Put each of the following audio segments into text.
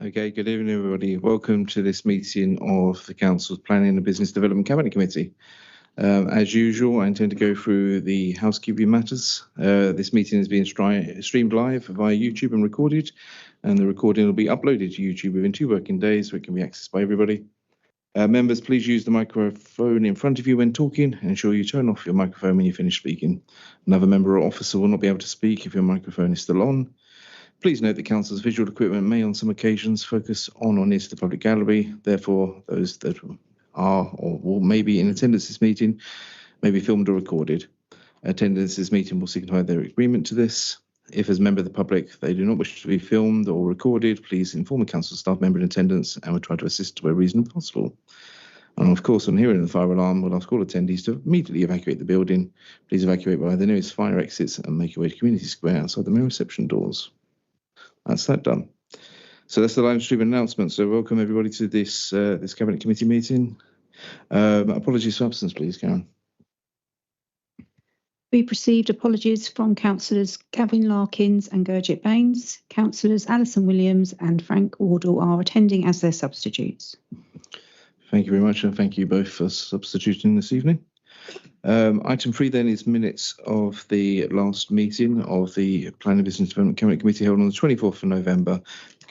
Okay, good evening, everybody. Welcome to this meeting of the Council's Planning and Business Development Cabinet Committee. As usual, I intend to go through the housekeeping matters. This meeting is being streamed live via YouTube and recorded, and the recording will be uploaded to YouTube within 2 working days, so it can be accessed by everybody. Members, please use the microphone in front of you when talking, and ensure you turn off your microphone when you finish speaking. Another member or officer will not be able to speak if your microphone is still on. Please note that Council's visual equipment may on some occasions focus on or near to the public gallery. Therefore, those that are or may be in attendance this meeting may be filmed or recorded. Attendance this meeting will signify their agreement to this. If as a member of the public they do not wish to be filmed or recorded, please inform a Council staff member in attendance and we'll try to assist where reasonably possible. And of course, on hearing the fire alarm, we'll ask all attendees to immediately evacuate the building. Please evacuate by the nearest fire exits and make your way to Community Square outside the main reception doors. That's that done. So that's the live stream announcement. So welcome everybody to this this Cabinet Committee meeting. Apologies for absence, please, Karen. We received apologies from Councillors Gavin Larkins and Gurjit Baines. Councillors Alison Williams and Frank Wardle are attending as their substitutes. Thank you very much, and thank you both for substituting this evening. Item 3 then is minutes of the last meeting of the Planning and Business Development Cabinet Committee held on the 24th of November.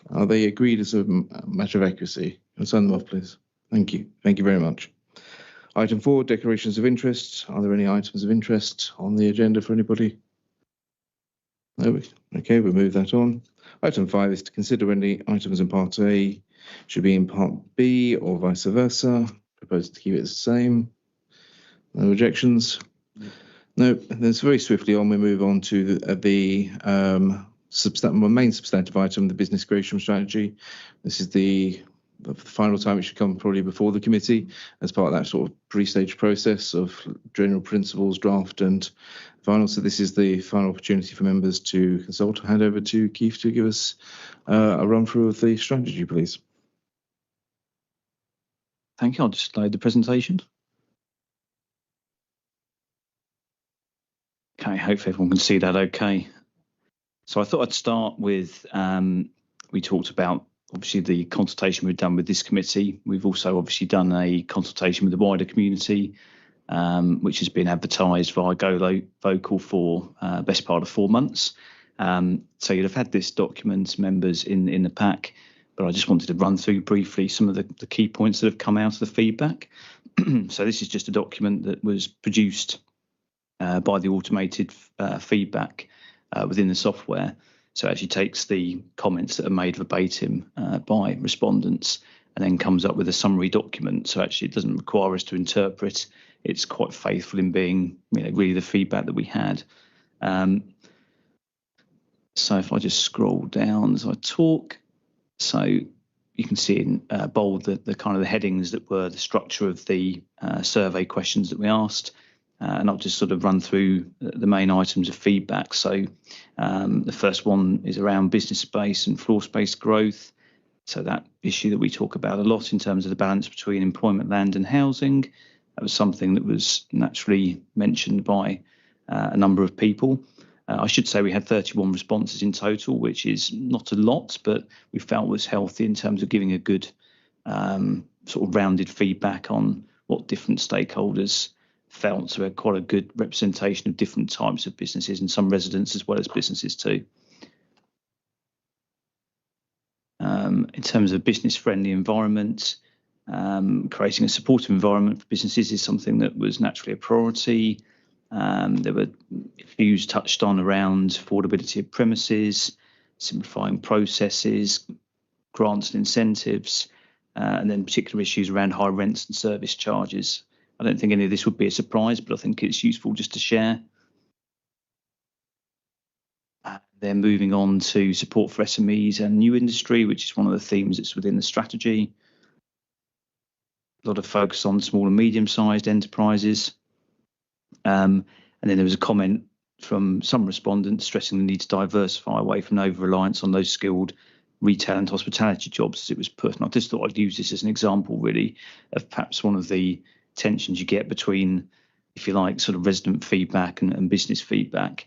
Are they agreed as a matter of accuracy? Can I sign them off, please? Thank you. Thank you very much. Item 4, declarations of interest. Are there any items of interest on the agenda for anybody? No. Okay, we'll move that on. Item 5 is to consider when the items in Part A should be in Part B or vice versa. Propose to keep it the same. No objections? No. Then very swiftly on, we move on to the main substantive item, the business Gravesham strategy. This is the final time it should come probably before the committee as part of that sort of pre-stage process of general principles, draft and final. So this is the final opportunity for members to consult. I'll hand over to Keith to give us a run through of the strategy, please. Thank you. I'll just load the presentation. Okay, hopefully everyone can see that okay. So I thought I'd start with, we talked about obviously the consultation we've done with this committee. We've also obviously done a consultation with the wider community, which has been advertised via Go Vocal for best part of 4 months. So you'd have had this document, members, in the pack, but I just wanted to run through briefly some of the key points that have come out of the feedback. So this is just a document that was produced by the automated feedback within the software. So it actually takes the comments that are made verbatim by respondents and then comes up with a summary document. So actually it doesn't require us to interpret. It's quite faithful in being, really the feedback that we had. So if I just scroll down as I talk, so you can see in bold the kind of the headings that were the structure of the survey questions that we asked. And I'll just sort of run through the main items of feedback. So the first one is around business space and floor space growth. So that issue that we talk about a lot in terms of the balance between employment, land and housing. That was something that was naturally mentioned by a number of people. I should say we had 31 responses in total, which is not a lot, but we felt was healthy in terms of giving a good sort of rounded feedback on what different stakeholders felt. So we had quite a good representation of different types of businesses and some residents as well as businesses too. In terms of business-friendly environment, creating a supportive environment for businesses is something that was naturally a priority. There were issues touched on around affordability of premises, simplifying processes, grants and incentives, and then particular issues around high rents and service charges. I don't think any of this would be a surprise, but I think it's useful just to share. Then moving on to support for SMEs and new industry, which is one of the themes that's within the strategy. A lot of focus on small and medium-sized enterprises. And then there was a comment from some respondents stressing the need to diversify away from over-reliance on those skilled retail and hospitality jobs, as it was put. And I just thought I'd use this as an example, really, of perhaps one of the tensions you get between, if you like, sort of resident feedback and business feedback.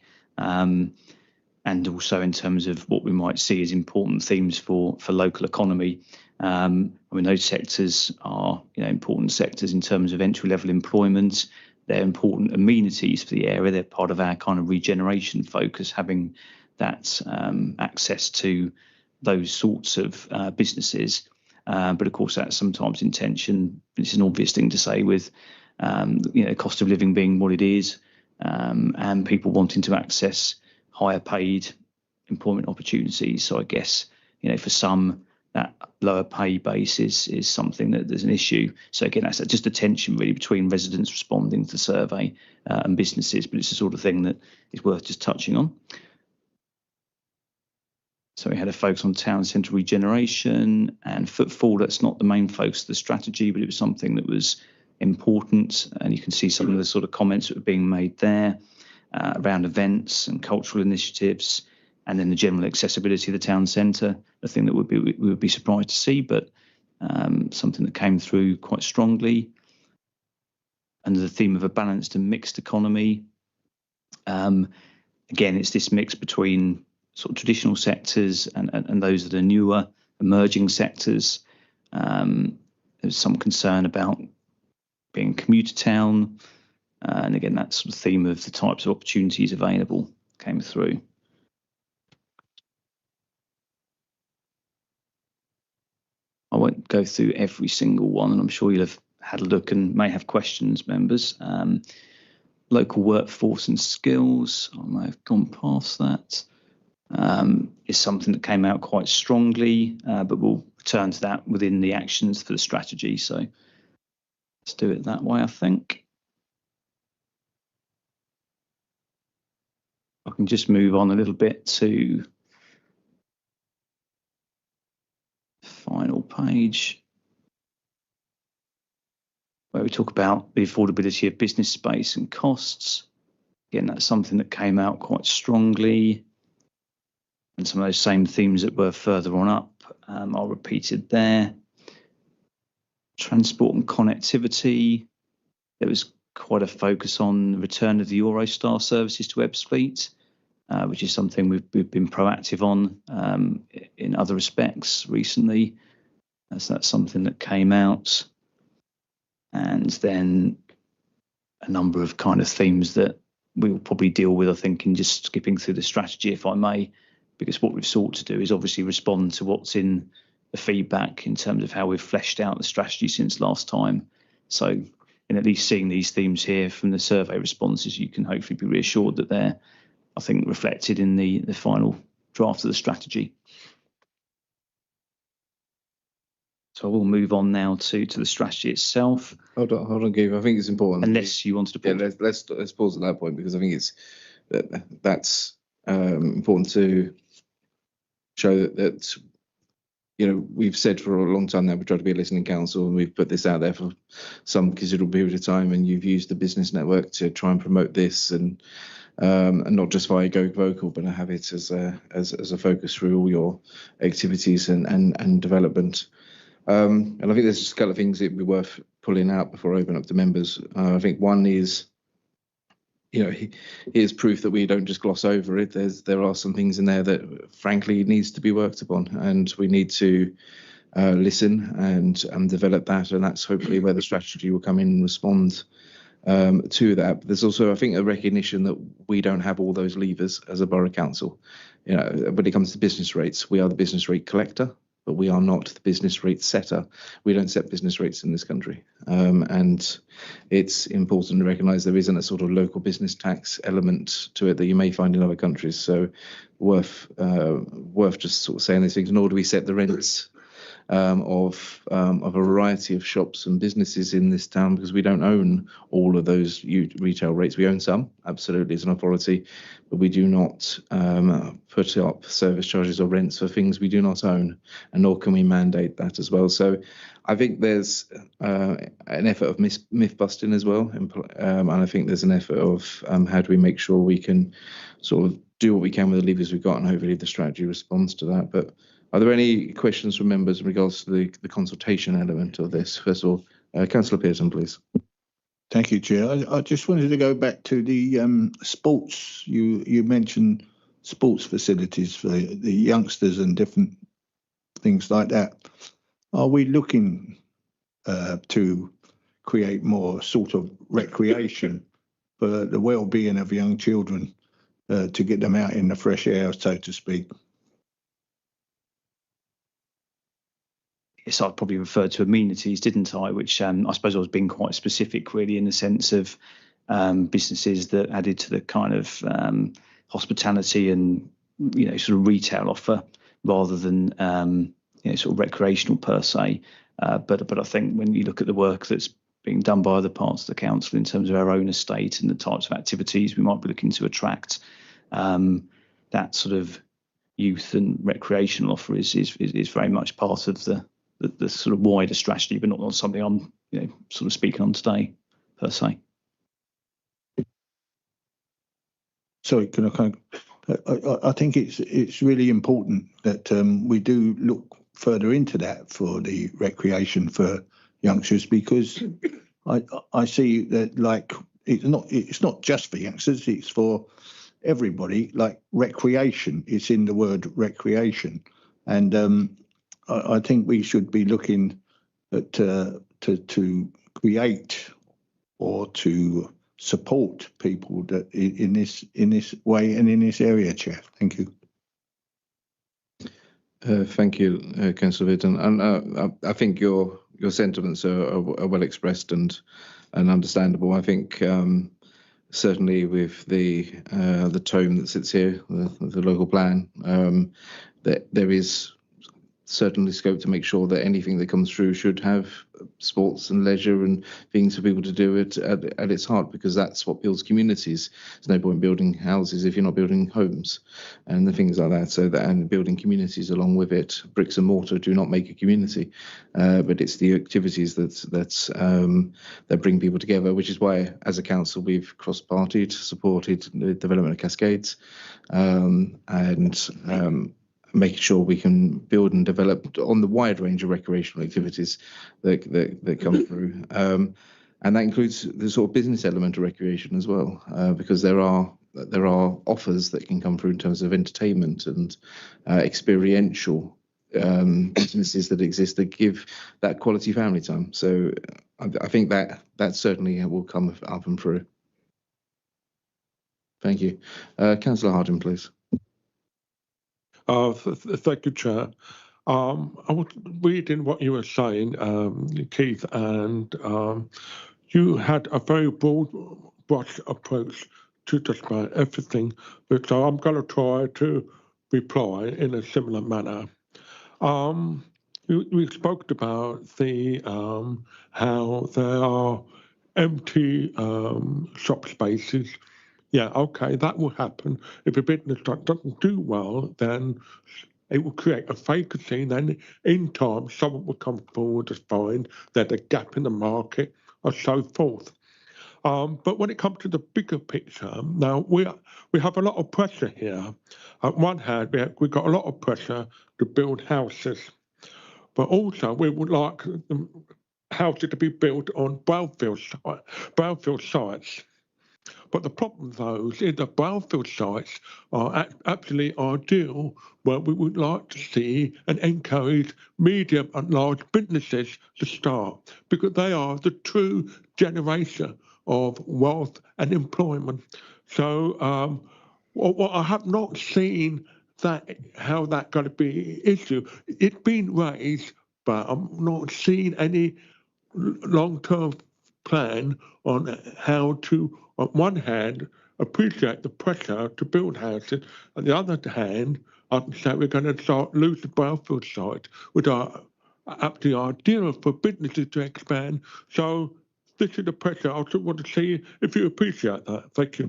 and also in terms of what we might see as important themes for local economy. I mean, those sectors are important sectors in terms of entry-level employment. They're important amenities for the area. They're part of our kind of regeneration focus, having that access to those sorts of businesses. But of course, that's sometimes in tension. It's an obvious thing to say with cost of living being what it is, and people wanting to access higher paid employment opportunities. So I guess for some, that lower pay base is something that there's an issue. So again, that's just a tension really between residents responding to the survey and businesses, but it's the sort of thing that is worth just touching on. So we had a focus on town centre regeneration and footfall. That's not the main focus of the strategy, but it was something that was important. And you can see some of the sort of comments that were being made there around events and cultural initiatives, and then the general accessibility of the town centre, a thing that we would be surprised to see, but something that came through quite strongly. Under the theme of a balanced and mixed economy, again, it's this mix between sort of traditional sectors and those that are newer, emerging sectors. There's some concern about being a commuter town, and again, that sort of theme of the types of opportunities available came through. I won't go through every single one, and I'm sure you'll have had a look and may have questions, members. Local workforce and skills, I may have gone past that, is something that came out quite strongly, but we'll return to that within the actions for the strategy. So let's do it that way, I think. I can just move on a little bit to the final page, where we talk about the affordability of business space and costs. Again, that's something that came out quite strongly. And some of those same themes that were further on up are repeated there. Transport and connectivity. There was quite a focus on the return of the Eurostar services to Ebbsfleet, which is something we've been proactive on in other respects recently. So that's something that came out. And then a number of kind of themes that we will probably deal with, I think, in just skipping through the strategy, if I may, because what we've sought to do is obviously respond to what's in the feedback in terms of how we've fleshed out the strategy since last time. So in at least seeing these themes here from the survey responses, you can hopefully be reassured that they're, I think, reflected in the final draft of the strategy. So I will move on now to the strategy itself. Hold on, Gabe. I think it's important. Unless you wanted to pause. Yeah, let's pause at that point, because I think that's important to show that we've said for a long time now we try to be a listening council, and we've put this out there for some considerable period of time, and you've used the business network to try and promote this, and not just via Go Vocal, but have it as a focus through all your activities and development. And I think there's just a couple of things that would be worth pulling out before I open up to members. I think one is, here's proof that we don't just gloss over it. There are some things in there that, frankly, needs to be worked upon, and we need to listen and develop that. And that's hopefully where the strategy will come in and respond to that. But there's also, I think, a recognition that we don't have all those levers as a borough council. When it comes to business rates, we are the business rate collector, but we are not the business rate setter. We don't set business rates in this country. And it's important to recognise there isn't a sort of local business tax element to it that you may find in other countries. So worth just sort of saying these things. Nor do we set the rents of a variety of shops and businesses in this town, because we don't own all of those retail rates. We own some, absolutely, as an authority, but we do not put up service charges or rents for things we do not own, and nor can we mandate that as well. So I think there's an effort of myth busting as well, and I think there's an effort of how do we make sure we can sort of do what we can with the levers we've got, and hopefully the strategy responds to that. But are there any questions from members in regards to the consultation element of this? First of all, Councillor Pearson, please. Thank you, Chair. I just wanted to go back to the sports. You mentioned sports facilities for the youngsters and different things like that. Are we looking to create more sort of recreation for the well-being of young children to get them out in the fresh air, so to speak? Yes, I'd probably referred to amenities, didn't I? Which I suppose I was being quite specific, really, in the sense of businesses that added to the kind of hospitality and sort of retail offer rather than sort of recreational per se. But I think when you look at the work that's being done by other parts of the council in terms of our own estate and the types of activities we might be looking to attract, that sort of youth and recreational offer is very much part of the sort of wider strategy, but not something I'm sort of speaking on today per se. Sorry, can I kind of, I think it's really important that we do look further into that for the recreation for youngsters, because I see that, like, it's not just for youngsters, it's for everybody. Like recreation, it's in the word recreation, and I think we should be looking at to create or to support people that in this way and in this area, Chair. Thank you. Thank you, Councillor Vidden. And I think your sentiments are well expressed and understandable. I think certainly with the tome that sits here, the local plan, that there is certainly scope to make sure that anything that comes through should have sports and leisure and things for people to do it at its heart, because that's what builds communities. There's no point building houses if you're not building homes and the things like that. So that, and building communities along with it. Bricks and mortar do not make a community, but it's the activities that bring people together, which is why as a council we've cross-partied supported the development of Cascades and making sure we can build and develop on the wide range of recreational activities that come through. And that includes the sort of business element of recreation as well, because there are offers that can come through in terms of entertainment and experiential businesses that exist that give that quality family time. So I think that certainly will come up and through. Thank you. Councillor Harding, please. Thank you, Chair. I was reading what you were saying, Keith, and you had a very broad brush approach to just about everything, which I'm going to try to reply in a similar manner. We spoke about the how there are empty shop spaces. Yeah, okay, that will happen. If a business doesn't do well, then it will create a vacancy, and then in time someone will come forward to find there's a gap in the market or so forth. But when it comes to the bigger picture, now we have a lot of pressure here. On one hand, we've got a lot of pressure to build houses, but also we would like the houses to be built on brownfield sites. But the problem, though, is that brownfield sites are absolutely ideal, where we would like to see and encourage medium and large businesses to start, because they are the true generation of wealth and employment. So what I have not seen how that going to be an issue. It's been raised, but I'm not seeing any long-term plan on how to, on one hand, appreciate the pressure to build houses. On the other hand, I can say we're going to start losing brownfield sites, which are absolutely ideal for businesses to expand. So this is the pressure. I just want to see if you appreciate that. Thank you.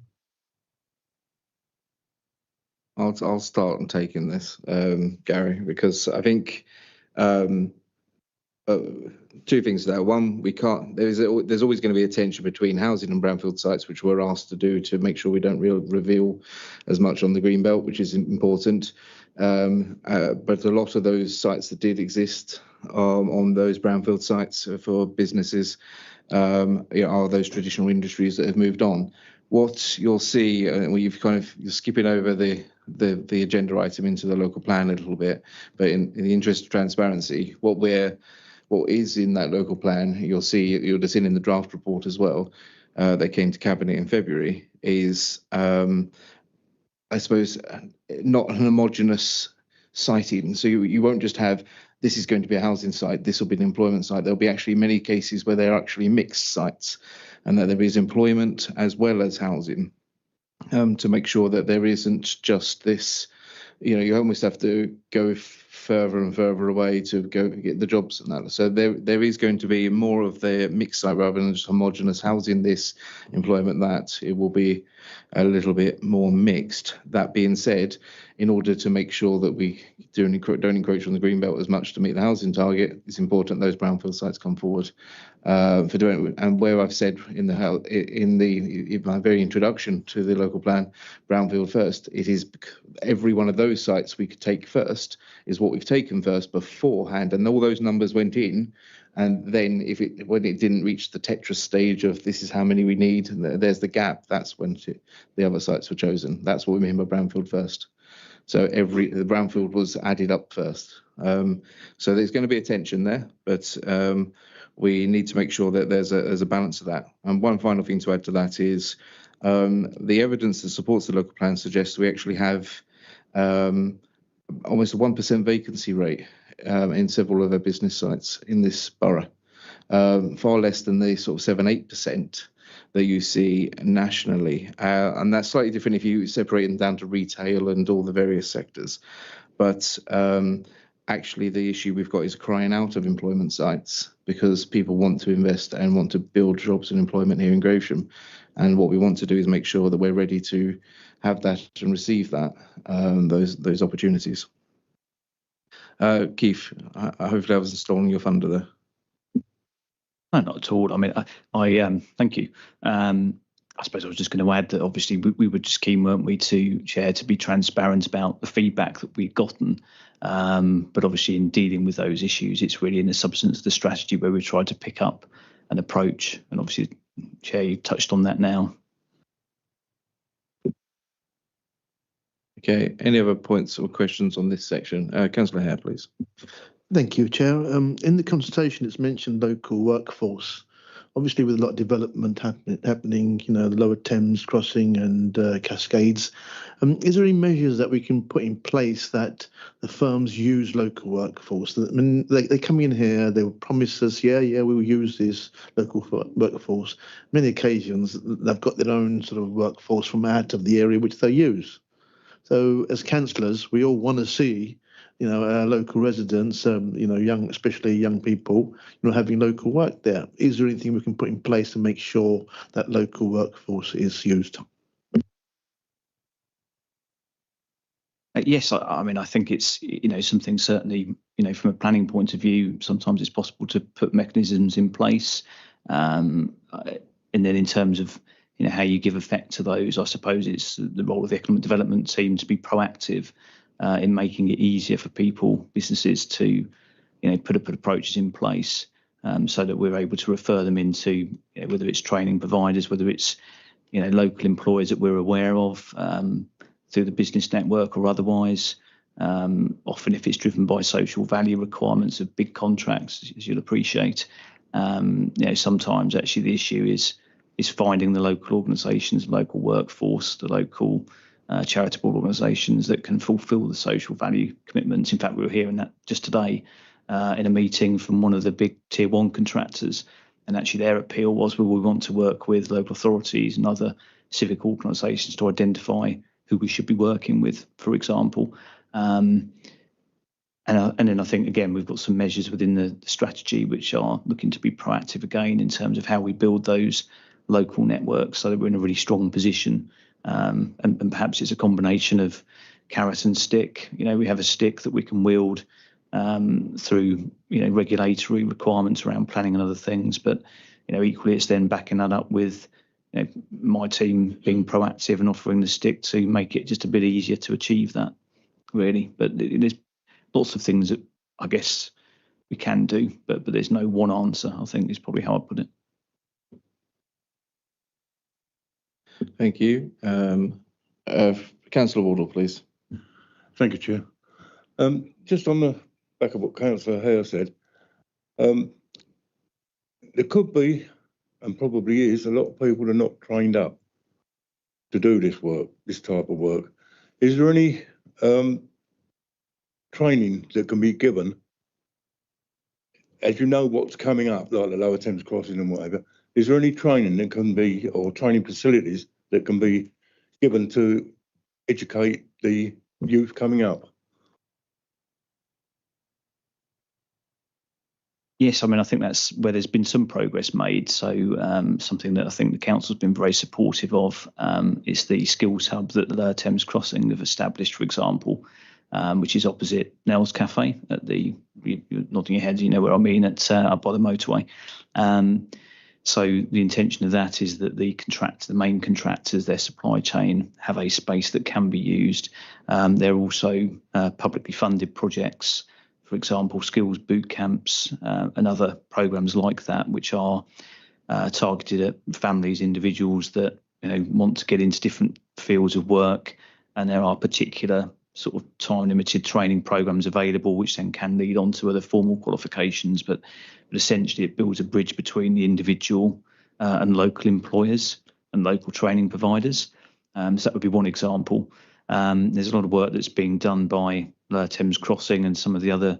I'll start on taking this, Gary, because I think two things there. One, we can't. There's always going to be a tension between housing and brownfield sites, which we're asked to do to make sure we don't reveal as much on the green belt, which is important. But a lot of those sites that did exist on those brownfield sites for businesses are those traditional industries that have moved on. What you'll see, you're skipping over the the agenda item into the local plan a little bit, but in the interest of transparency, what is in that local plan, you'll have seen in the draft report as well, that came to Cabinet in February, is I suppose not an homogenous siting. So you won't just have, this is going to be a housing site, this will be an employment site. There'll be actually many cases where they're actually mixed sites, and that there is employment as well as housing, to make sure that there isn't just this, you almost have to go further and further away to go get the jobs and that. So there is going to be more of the mixed site rather than just homogenous housing, this, employment that. It will be a little bit more mixed. That being said, in order to make sure that we don't encroach on the green belt as much to meet the housing target, it's important those brownfield sites come forward for doing it. And where I've said in my very introduction to the local plan, brownfield first, it is every one of those sites we could take first is what we've taken first beforehand, and all those numbers went in. And then when it didn't reach the Tetris stage of this is how many we need, and there's the gap, that's when the other sites were chosen. That's what we mean by brownfield first. So the brownfield was added up first. So there's going to be a tension there, but we need to make sure that there's a balance of that. And one final thing to add to that is the evidence that supports the local plan suggests we actually have almost a 1% vacancy rate in several of our business sites in this borough, far less than the sort of 7-8% that you see nationally. And that's slightly different if you separate them down to retail and all the various sectors. But actually, the issue we've got is crying out of employment sites, because people want to invest and want to build jobs and employment here in Gravesham. And what we want to do is make sure that we're ready to have that and receive that, those opportunities. Keith, hopefully I wasn't stealing your thunder there. No, not at all. I mean, I thank you. I suppose I was just going to add that obviously we were just keen, weren't we, to be transparent about the feedback that we've gotten. But obviously in dealing with those issues, it's really in the substance of the strategy where we tried to pick up an approach. And obviously, Chair, you touched on that now. Okay, any other points or questions on this section? Councillor Hare, please. Thank you, Chair. In the consultation, it's mentioned local workforce. Obviously, with a lot of development happening, the Lower Thames crossing and Cascades, is there any measures that we can put in place that the firms use local workforce? I mean, they come in here, they will promise us, yeah, we will use this local workforce. Many occasions, they've got their own sort of workforce from out of the area which they use. So, as councillors, we all want to see our local residents, especially young people, having local work there. Is there anything we can put in place to make sure that local workforce is used? Yes, I mean, I think it's, something certainly, from a planning point of view, sometimes it's possible to put mechanisms in place. And then in terms of, how you give effect to those, I suppose it's the role of the economic development team to be proactive in making it easier for people, businesses to, put approaches in place so that we're able to refer them into, whether it's training providers, whether it's, local employers that we're aware of through the business network or otherwise. Often if it's driven by social value requirements of big contracts, as you'll appreciate, sometimes actually the issue is finding the local organisations, local workforce, the local charitable organisations that can fulfil the social value commitments. In fact, we were hearing that just today in a meeting from one of the big tier 1 contractors, and actually their appeal was, well, we want to work with local authorities and other civic organisations to identify who we should be working with, for example. And then I think, again, we've got some measures within the strategy which are looking to be proactive again in terms of how we build those local networks so that we're in a really strong position. And perhaps it's a combination of carrot and stick. We have a stick that we can wield through, regulatory requirements around planning and other things. But, equally, it's then backing that up with, my team being proactive and offering the stick to make it just a bit easier to achieve that, really. But there's lots of things that I guess we can do, but there's no one answer, I think is probably how I put it. Thank you. Councillor Wardle, please. Thank you, Chair. Just on the back of what Councillor Hare said, there could be, and probably is, a lot of people that are not trained up to do this work, this type of work. Is there any training that can be given, as you know what's coming up, like the Lower Thames Crossing and whatever? Is there any training that can be, or training facilities that can be given to educate the youth coming up? Yes, I mean, I think that's where there's been some progress made. So something that I think the council's been very supportive of is the skills hub that the Lower Thames Crossing have established, for example, which is opposite Nell's Cafe at you're nodding your head, you know where I mean, up by the motorway. So the intention of that is that the main contractors, their supply chain, have a space that can be used. There are also publicly funded projects, for example, skills boot camps and other programs like that, which are targeted at families, individuals that want to get into different fields of work, and there are particular sort of time-limited training programs available, which then can lead on to other formal qualifications. But essentially, it builds a bridge between the individual and local employers and local training providers. So that would be one example. There's a lot of work that's being done by Lower Thames Crossing and some of the other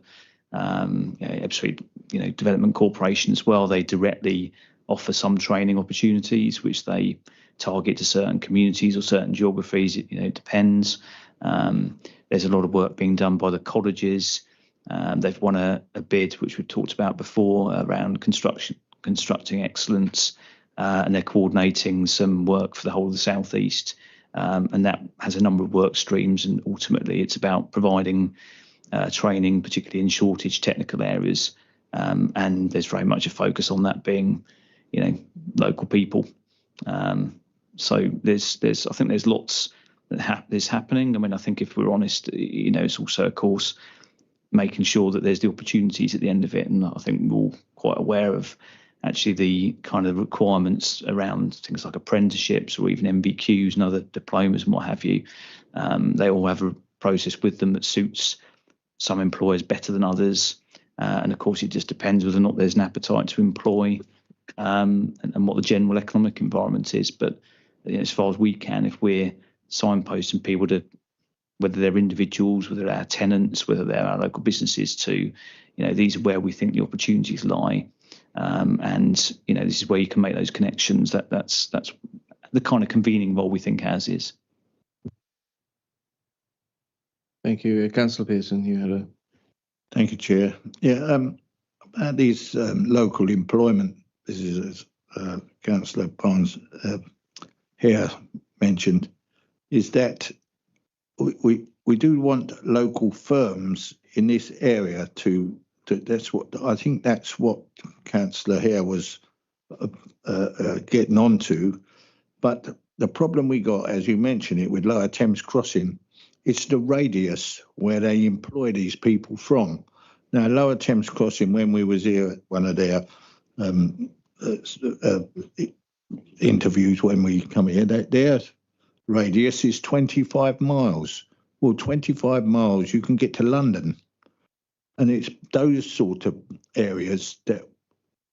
development corporation as well. They directly offer some training opportunities which they target to certain communities or certain geographies. It depends. There's a lot of work being done by the colleges. They've won a bid, which we've talked about before, around constructing excellence, and they're coordinating some work for the whole of the South East. And that has a number of work streams, and ultimately it's about providing training, particularly in shortage technical areas. And there's very much a focus on that being, local people. So I think there's lots that is happening. I mean, I think if we're honest, it's also, of course, making sure that there's the opportunities at the end of it. And I think we're all quite aware of actually the kind of requirements around things like apprenticeships or even MBQs and other diplomas and what have you. They all have a process with them that suits some employers better than others. And of course, it just depends whether or not there's an appetite to employ and what the general economic environment is. But as far as we can, if we're signposting people to, whether they're individuals, whether they're our tenants, whether they're our local businesses, to, these are where we think the opportunities lie. And this is where you can make those connections. That's the kind of convening role we think ours is. Thank you. Councillor Pearson, you had a... Thank you, Chair. Yeah, about these local employment, this is as Councillor Barnes here mentioned, is that we do want local firms in this area to that's what Councillor here was getting onto. But the problem we got, as you mentioned it, with Lower Thames Crossing, it's the radius where they employ these people from. Now, Lower Thames Crossing, when we was here at one of their interviews when we come here, their radius is 25 miles. Well, 25 miles, you can get to London. And it's those sort of areas that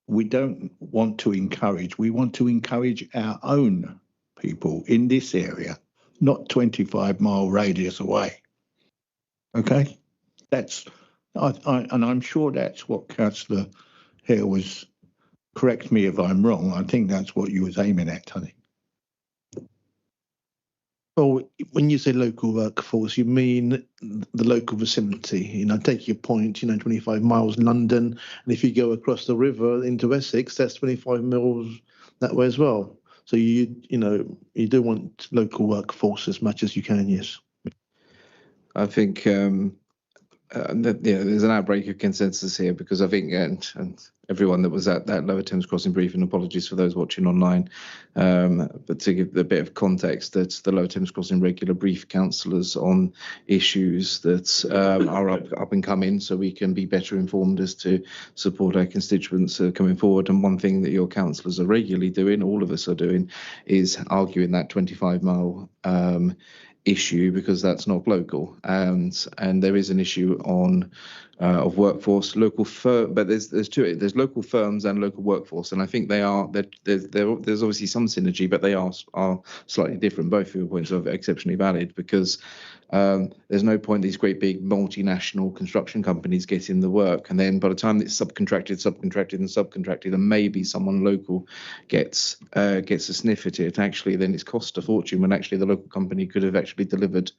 we don't want to encourage. We want to encourage our own people in this area, not 25-mile radius away. Okay? And I'm sure that's what Councillor Hill was, correct me if I'm wrong, I think that's what you was aiming at, Tony. Well, when you say local workforce, you mean the local vicinity. Take your point, 25 miles London, and if you go across the river into Essex, that's 25 miles that way as well. So you do want local workforce as much as you can, yes. I think there's an outbreak of consensus here, because I think, and everyone that was at that Lower Thames Crossing briefing, apologies for those watching online, but to give a bit of context, that the Lower Thames Crossing regular brief councillors on issues that are up and coming, so we can be better informed as to support our constituents coming forward. And one thing that your councillors are regularly doing, all of us are doing, is arguing that 25-mile issue because that's not local, and there is an issue on of workforce, but there's local firms and local workforce, and I think there's obviously some synergy, but they are slightly different. Both of your points are exceptionally valid, because there's no point these great big multinational construction companies getting the work, and then by the time it's subcontracted, and maybe someone local gets a sniff at it, actually then it's cost a fortune, when actually the local company could have actually delivered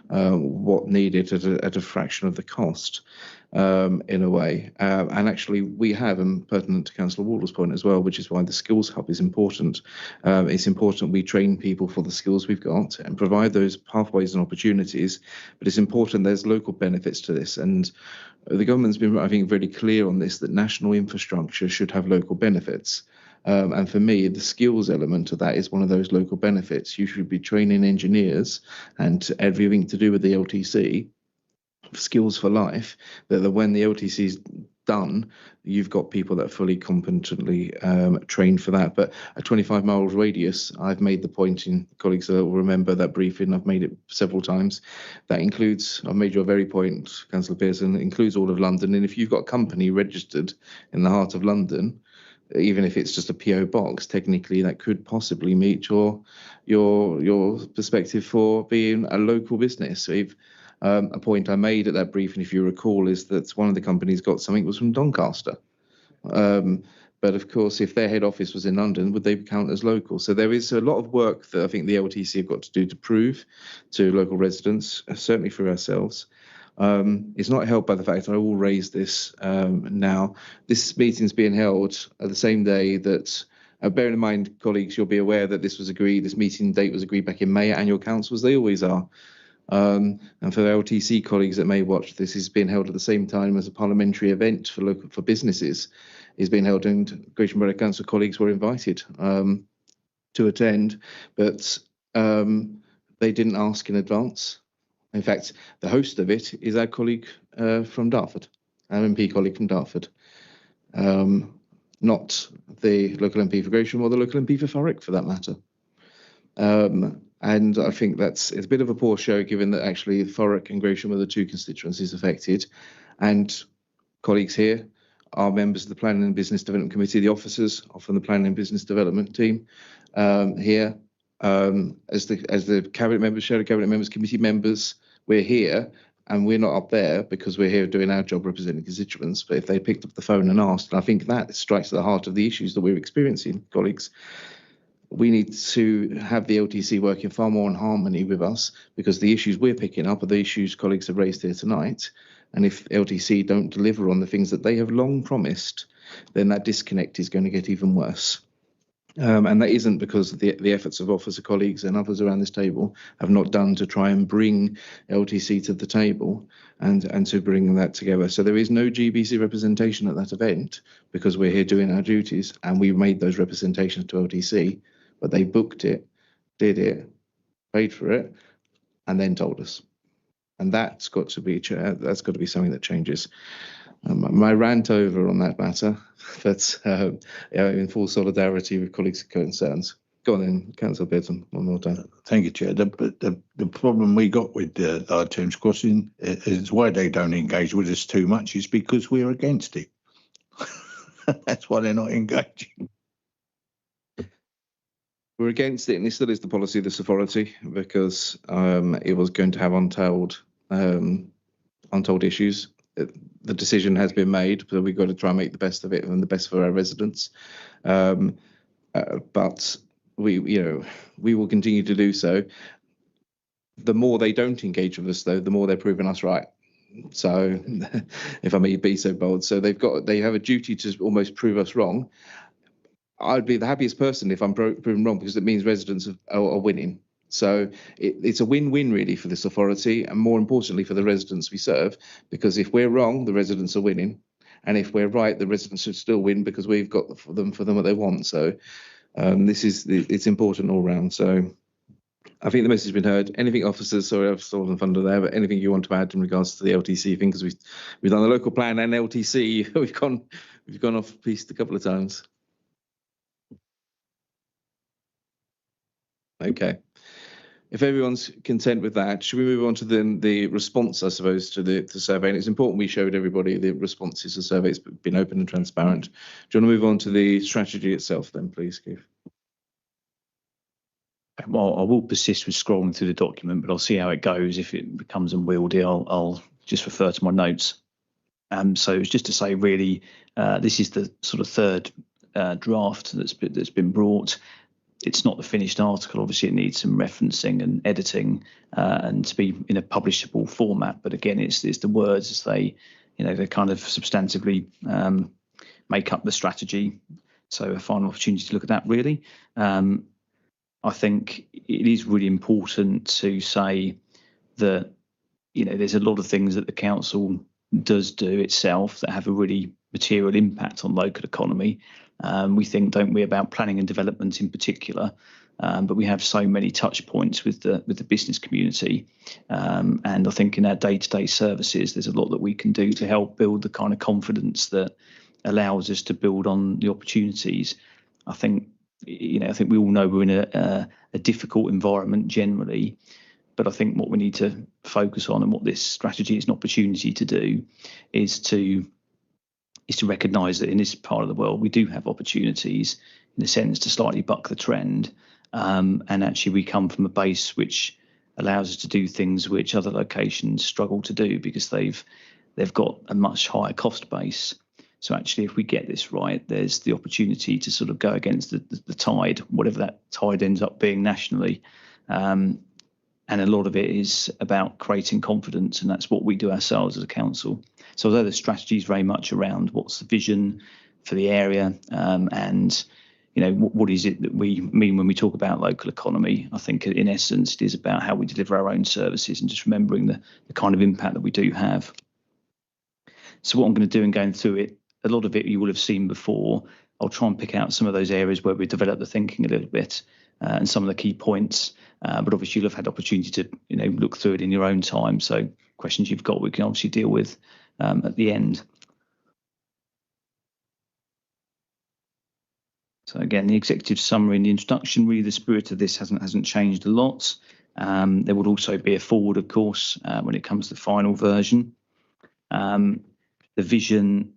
what needed at a fraction of the cost, in a way. And actually we have, and pertinent to Councillor Wardle's point as well, which is why the skills hub is important. It's important we train people for the skills we've got and provide those pathways and opportunities, but it's important there's local benefits to this. And the government's been, I think, very clear on this, that national infrastructure should have local benefits. And for me, the skills element of that is one of those local benefits. You should be training engineers and everything to do with the LTC, skills for life, that when the LTC is done, you've got people that are fully competently trained for that. But a 25 miles radius, I've made the point, in colleagues that will remember that briefing, I've made it several times, that includes, I've made your very point, Councillor Pearson, includes all of London. And if you've got a company registered in the heart of London, even if it's just a PO box, technically that could possibly meet your perspective for being a local business. So if a point I made at that briefing, if you recall, is that one of the companies got something was from Doncaster. But of course, if their head office was in London, would they count as local? So there is a lot of work that I think the LTC have got to do to prove to local residents, certainly for ourselves. It's not helped by the fact I will raise this now. This meeting's being held at the same day that, bearing in mind, colleagues, you'll be aware that this meeting date was agreed back in May at annual councils, they always are. And for the LTC colleagues that may watch, this is being held at the same time as a parliamentary event for businesses is being held, and Gravesham Borough Council colleagues were invited to attend, but they didn't ask in advance. In fact, the host of it is our colleague from Dartford, our MP colleague from Dartford, not the local MP for Gravesham or the local MP for Thurrock, for that matter. And I think it's a bit of a poor show, given that actually Thurrock and Gravesham are the two constituencies affected, and colleagues here are members of the Planning and Business Development Committee. The officers are from the Planning and Business Development team here. As the cabinet members, shadow cabinet members, committee members, we're here, and we're not up there because we're here doing our job representing constituents. But if they picked up the phone and asked, and I think that strikes at the heart of the issues that we're experiencing, colleagues, we need to have the LTC working far more in harmony with us, because the issues we're picking up are the issues colleagues have raised here tonight. And if LTC don't deliver on the things that they have long promised, then that disconnect is going to get even worse. And that isn't because of the efforts of officer colleagues and others around this table have not done to try and bring LTC to the table and to bring that together. So there is no GBC representation at that event because we're here doing our duties, and we made those representations to LTC, but they booked it, did it, paid for it, and then told us. And that's got to be something that changes. My rant over on that matter, but in full solidarity with colleagues' concerns. Go on then, Councillor Bearden, one more time. Thank you, Chair. The problem we got with the Large Thames Crossing is why they don't engage with us too much is because we're against it. That's why they're not engaging. We're against it, and it still is the policy of this authority, because it was going to have untold issues. The decision has been made, but we've got to try and make the best of it and the best for our residents. But we will continue to do so. The more they don't engage with us, though, the more they're proving us right. So, if I may be so bold, so they have a duty to almost prove us wrong. I'd be the happiest person if I'm proven wrong, because it means residents are winning. So it's a win-win really for this authority, and more importantly for the residents we serve, because if we're wrong, the residents are winning, and if we're right, the residents should still win because we've got for them what they want. So it's important all round. So I think the message has been heard. Anything, officers? Sorry, I've stolen thunder there, but anything you want to add in regards to the LTC thing? Because we've done the local plan and LTC. We've gone off piste a couple of times. if everyone's content with that, should we move on to then the response, I suppose, to the survey? And it's important we showed everybody the responses to the survey. It's been open and transparent. Do you want to move on to the strategy itself then, please, Keith? Well, I will persist with scrolling through the document, but I'll see how it goes. If it becomes unwieldy, I'll just refer to my notes. So it's just to say, really, this is the sort of third draft that's been brought. It's not the finished article. Obviously, it needs some referencing and editing and to be in a publishable format. But again, it's the words as they kind of substantively make up the strategy. So a final opportunity to look at that, really. I think it is really important to say that, there's a lot of things that the council does do itself that have a really material impact on local economy. We think, don't we, about planning and development in particular, but we have so many touch points with the business community. And I think in our day-to-day services, there's a lot that we can do to help build the kind of confidence that allows us to build on the opportunities. I think we all know we're in a difficult environment generally, but I think what we need to focus on and what this strategy is an opportunity to do is to recognise that in this part of the world we do have opportunities, in a sense, to slightly buck the trend, and actually we come from a base which allows us to do things which other locations struggle to do because they've got a much higher cost base. So actually, if we get this right, there's the opportunity to sort of go against the tide, whatever that tide ends up being nationally. And a lot of it is about creating confidence, and that's what we do ourselves as a council. So although the strategy is very much around what's the vision for the area, and what is it that we mean when we talk about local economy, I think in essence it is about how we deliver our own services and just remembering the kind of impact that we do have. So what I'm going to do in going through it, a lot of it you will have seen before. I'll try and pick out some of those areas where we develop the thinking a little bit and some of the key points. But obviously you'll have had opportunity to look through it in your own time. So questions you've got we can obviously deal with at the end. So again, the executive summary and the introduction, really the spirit of this hasn't changed a lot. There would also be a forward, of course, when it comes to the final version. The vision,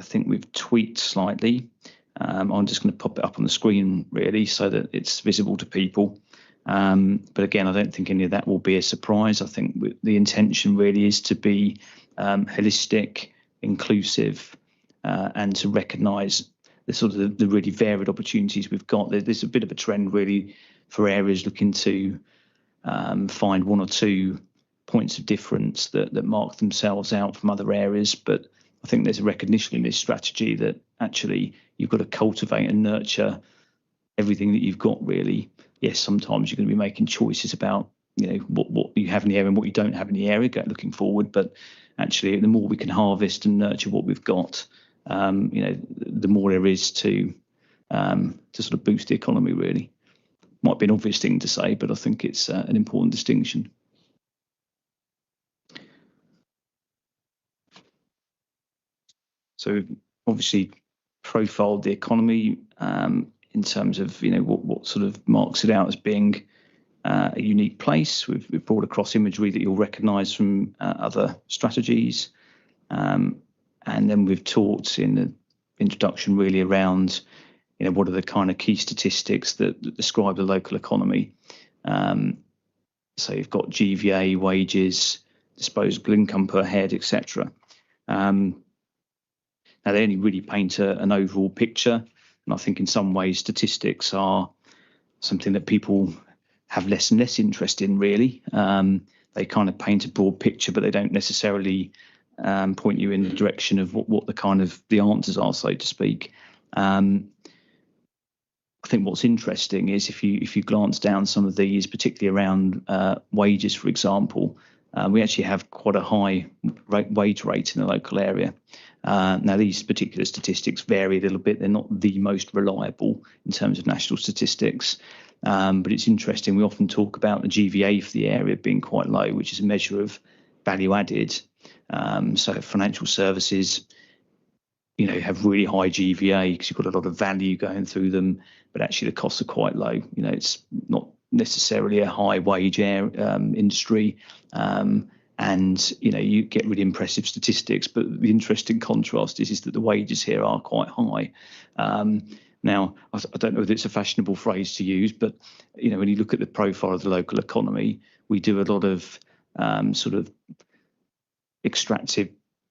I think we've tweaked slightly. I'm just going to pop it up on the screen really so that it's visible to people. But again, I don't think any of that will be a surprise. I think the intention really is to be holistic, inclusive, and to recognise the sort of the really varied opportunities we've got. There's a bit of a trend really for areas looking to find one or two points of difference that mark themselves out from other areas. But I think there's a recognition in this strategy that actually you've got to cultivate and nurture everything that you've got, really. Yes, sometimes you're going to be making choices about what you have in the area and what you don't have in the area looking forward, but actually the more we can harvest and nurture what we've got, the more there is to sort of boost the economy, really. Might be an obvious thing to say, but I think it's an important distinction. So obviously profiled the economy in terms of what sort of marks it out as being a unique place. We've brought across imagery that you'll recognise from other strategies, and then we've talked in the introduction really around what are the kind of key statistics that describe the local economy. So you've got GVA, wages, disposable income per head, etc. Now, they only really paint an overall picture, and I think in some ways statistics are something that people have less and less interest in, really. They kind of paint a broad picture, but they don't necessarily point you in the direction of what the kind of the answers are, so to speak. I think what's interesting is if you glance down some of these, particularly around wages, for example, we actually have quite a high wage rate in the local area. Now, these particular statistics vary a little bit. They're not the most reliable in terms of national statistics, but it's interesting. We often talk about the GVA for the area being quite low, which is a measure of value added. So financial services, have really high GVA because you've got a lot of value going through them, but actually the costs are quite low. It's not necessarily a high wage industry. And, you get really impressive statistics, but the interesting contrast is that the wages here are quite high. Now, I don't know whether it's a fashionable phrase to use, but, when you look at the profile of the local economy, we do a lot of sort of extractive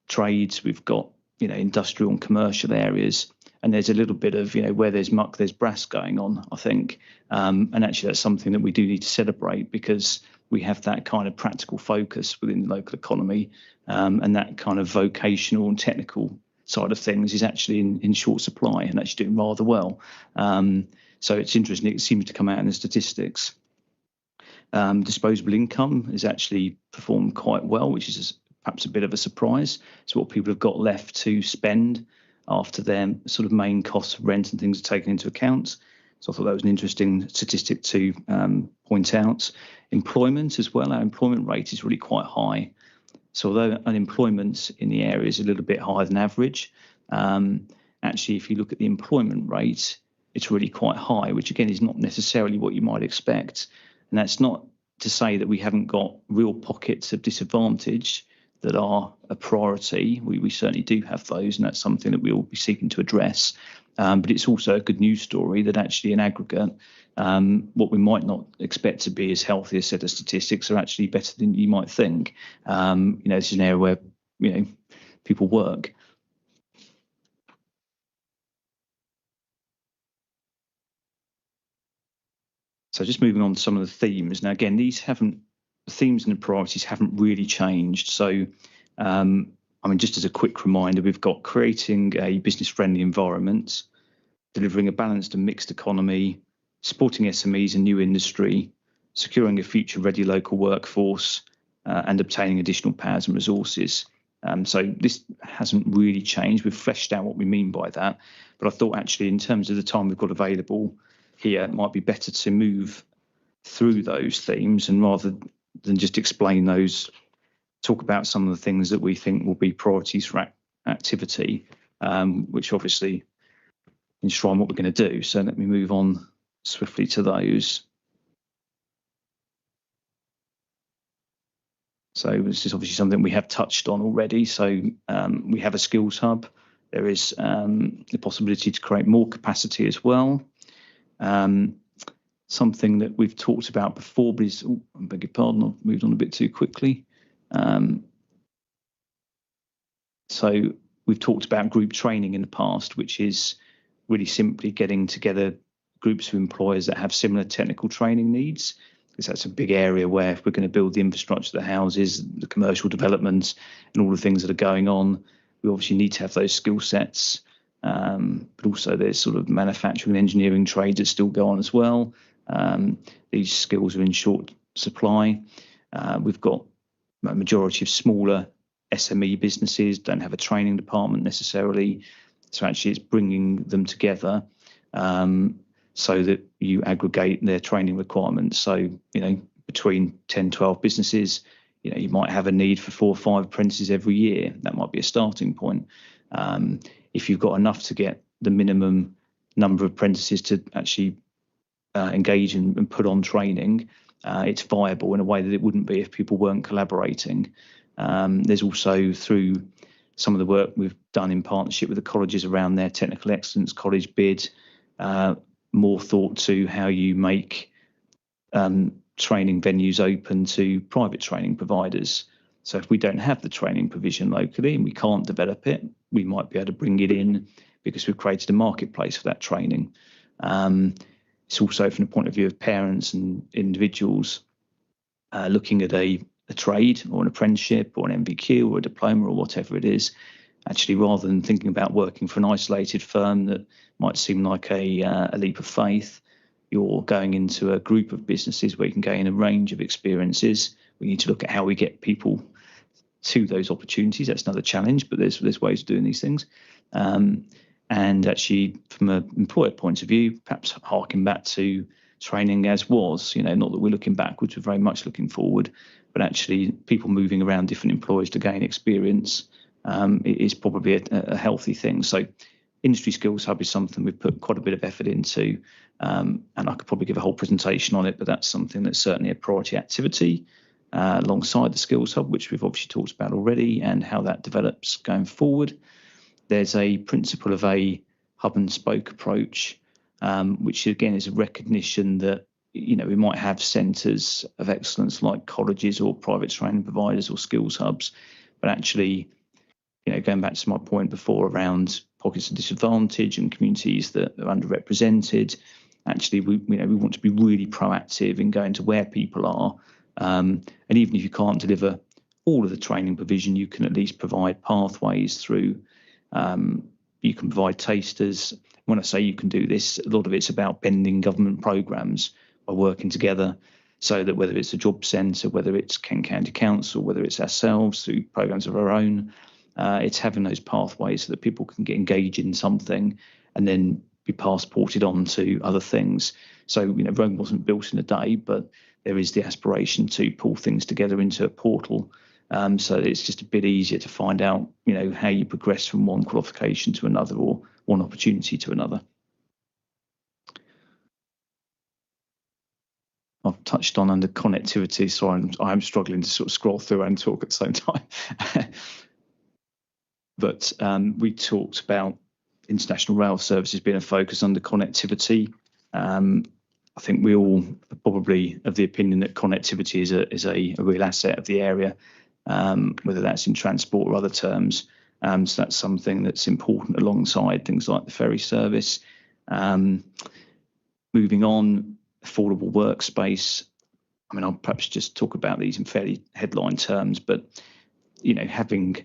trades. We've got, industrial and commercial areas. And there's a little bit of, where there's muck, there's brass going on, I think. And actually, that's something that we do need to celebrate, because we have that kind of practical focus within the local economy, and that kind of vocational and technical side of things is actually in short supply and actually doing rather well. So it's interesting. It seems to come out in the statistics. Disposable income has actually performed quite well, which is perhaps a bit of a surprise. So what people have got left to spend after their sort of main costs of rent and things are taken into account. So I thought that was an interesting statistic to point out. Employment as well, our employment rate is really quite high. So although unemployment in the area is a little bit higher than average, actually if you look at the employment rate, it's really quite high, which again is not necessarily what you might expect. And that's not to say that we haven't got real pockets of disadvantage that are a priority. We certainly do have those, and that's something that we will be seeking to address. But it's also a good news story that actually in aggregate, what we might not expect to be as healthy a set of statistics are actually better than you might think. This is an area where, people work. So just moving on to some of the themes. Now, again, the themes and the priorities haven't really changed. So, just as a quick reminder, we've got creating a business-friendly environment, delivering a balanced and mixed economy, supporting SMEs and new industry, securing a future-ready local workforce, and obtaining additional powers and resources. So this hasn't really changed. We've fleshed out what we mean by that. But I thought actually in terms of the time we've got available here, it might be better to move through those themes, and rather than just explain those, talk about some of the things that we think will be priorities for activity, which obviously enshrine what we're going to do. So let me move on swiftly to those. So this is obviously something we have touched on already. So we have a skills hub. There is the possibility to create more capacity as well. Something that we've talked about before, but is, I beg your pardon, I've moved on a bit too quickly. So we've talked about group training in the past, which is really simply getting together groups of employers that have similar technical training needs, because that's a big area where if we're going to build the infrastructure, the houses, the commercial developments and all the things that are going on, we obviously need to have those skill sets. But also there's sort of manufacturing and engineering trades that still go on as well. These skills are in short supply. We've got a majority of smaller SME businesses don't have a training department necessarily. So actually it's bringing them together so that you aggregate their training requirements. So, between 10, 12 businesses, you might have a need for 4 or 5 apprentices every year. That might be a starting point. If you've got enough to get the minimum number of apprentices to actually engage and put on training, it's viable in a way that it wouldn't be if people weren't collaborating. There's also, through some of the work we've done in partnership with the colleges around their Technical Excellence College bid, more thought to how you make training venues open to private training providers. So if we don't have the training provision locally and we can't develop it, we might be able to bring it in because we've created a marketplace for that training. It's also from the point of view of parents and individuals looking at a trade or an apprenticeship or an MVQ or a diploma or whatever it is, actually rather than thinking about working for an isolated firm that might seem like a leap of faith, you're going into a group of businesses where you can gain a range of experiences. We need to look at how we get people to those opportunities. That's another challenge, but there's ways of doing these things. And actually, from an employer point of view, perhaps harking back to training as was, not that we're looking backwards, we're very much looking forward, but actually people moving around different employers to gain experience is probably a healthy thing. So Industry Skills Hub is something we've put quite a bit of effort into. And I could probably give a whole presentation on it, but that's something that's certainly a priority activity alongside the Skills Hub, which we've obviously talked about already, and how that develops going forward. There's a principle of a hub and spoke approach, which again is a recognition that we might have centres of excellence like colleges or private training providers or skills hubs, but actually, going back to my point before around pockets of disadvantage and communities that are underrepresented, actually we want to be really proactive in going to where people are, and even if you can't deliver all of the training provision, you can at least provide pathways through. You can provide tasters. When I say you can do this, a lot of it's about bending government programmes by working together, so that whether it's a job centre, whether it's Kent County Council, whether it's ourselves through programmes of our own, it's having those pathways so that people can get engaged in something and then be passported on to other things. So, Rome wasn't built in a day, but there is the aspiration to pull things together into a portal. So it's just a bit easier to find out, how you progress from one qualification to another or one opportunity to another. I've touched on under connectivity, so I'm struggling to sort of scroll through and talk at the same time. But we talked about international rail services being a focus under connectivity. I think we all are probably of the opinion that connectivity is a real asset of the area, whether that's in transport or other terms. So that's something that's important alongside things like the ferry service. Moving on, affordable workspace. I'll perhaps just talk about these in fairly headline terms, but having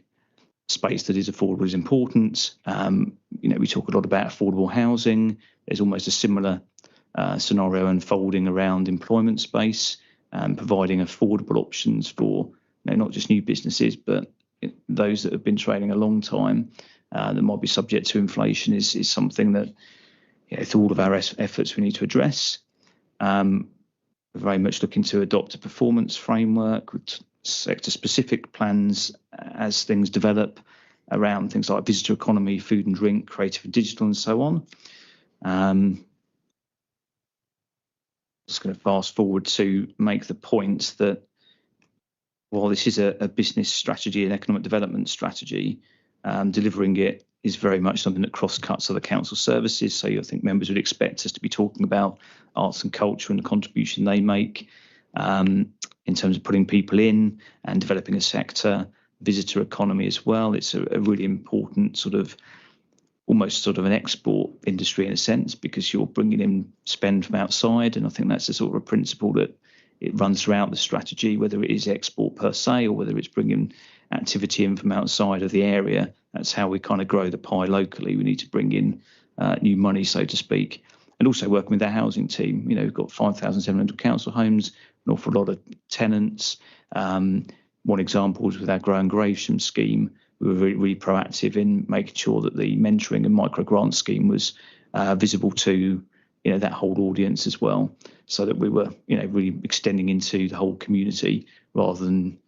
space that is affordable is important. We talk a lot about affordable housing. There's almost a similar scenario unfolding around employment space, providing affordable options for not just new businesses, but those that have been trading a long time that might be subject to inflation is something that, through all of our efforts, we need to address. We're very much looking to adopt a performance framework with sector-specific plans as things develop around things like visitor economy, food and drink, creative and digital, and so on. Just going to fast forward to make the point that while this is a business strategy and economic development strategy, delivering it is very much something that cross-cuts other council services. So I think members would expect us to be talking about arts and culture and the contribution they make in terms of putting people in and developing a sector, visitor economy as well. It's a really important almost an export industry in a sense, because you're bringing in spend from outside. And I think that's a sort of a principle that it runs throughout the strategy, whether it is export per se or whether it's bringing activity in from outside of the area. That's how we kind of grow the pie locally. We need to bring in new money, so to speak, and also working with our housing team. We've got 5,700 council homes, an awful lot of tenants. One example is with our Grow and Gravesham scheme. We were really, really proactive in making sure that the mentoring and micro grant scheme was visible to that whole audience as well, so that we were really extending into the whole community rather than